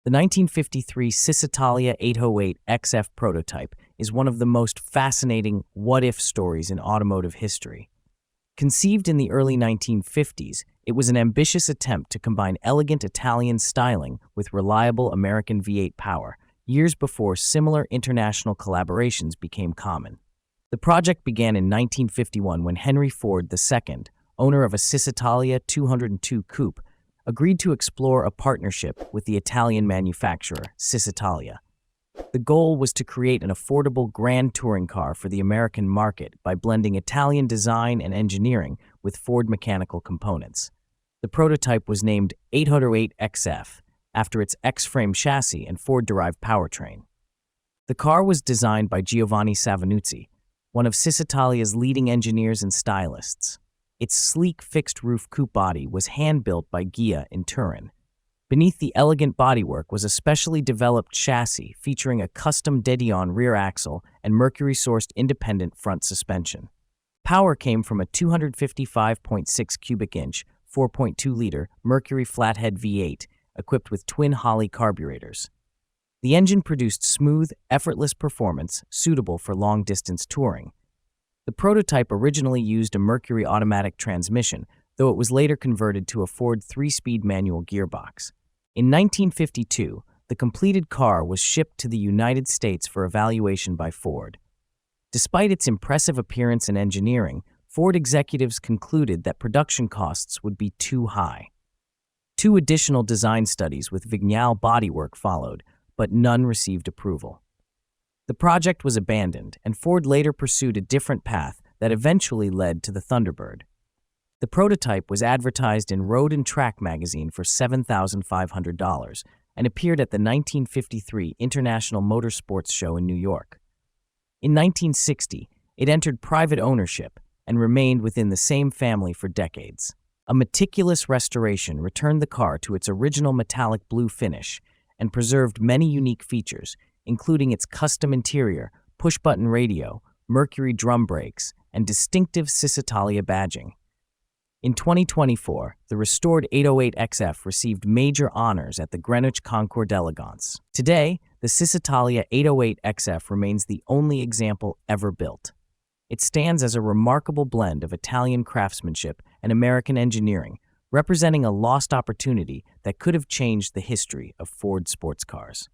The 1953 Cisitalia 808 XF prototype is one of the most fascinating what-if stories in automotive history. Conceived in the early 1950s, it was an ambitious attempt to combine elegant Italian styling with reliable American V8 power, years before similar international collaborations became common. The project began in 1951 when Henry Ford II, owner of a Cisitalia 202 coupe, agreed to explore a partnership with the Italian manufacturer, Cisitalia. The goal was to create an affordable grand touring car for the American market by blending Italian design and engineering with Ford mechanical components. The prototype was named 808 XF, after its X-frame chassis and Ford-derived powertrain. The car was designed by Giovanni Savonuzzi, one of Cisitalia's leading engineers and stylists. Its sleek fixed-roof coupe body was hand-built by Ghia in Turin. Beneath the elegant bodywork was a specially developed chassis featuring a custom Dion rear axle and Mercury-sourced independent front suspension. Power came from a 255.6 cubic inch, 4.2-liter Mercury flathead V8 equipped with twin Holley carburetors. The engine produced smooth, effortless performance suitable for long-distance touring. The prototype originally used a Mercury automatic transmission, though it was later converted to a Ford 3-speed manual gearbox. In 1952, the completed car was shipped to the United States for evaluation by Ford. Despite its impressive appearance and engineering, Ford executives concluded that production costs would be too high. 2 additional design studies with Vignale bodywork followed, but none received approval. The project was abandoned, and Ford later pursued a different path that eventually led to the Thunderbird. The prototype was advertised in Road and Track magazine for $7,500 and appeared at the 1953 International Motorsports Show in New York. In 1960, it entered private ownership and remained within the same family for decades. A meticulous restoration returned the car to its original metallic blue finish and preserved many unique features, including its custom interior, push-button radio, Mercury drum brakes, and distinctive Cisitalia badging. In 2024, the restored 808 XF received major honors at the Greenwich Concours d'Elegance. Today, the Cisitalia 808 XF remains the only example ever built. It stands as a remarkable blend of Italian craftsmanship and American engineering, representing a lost opportunity that could have changed the history of Ford sports cars.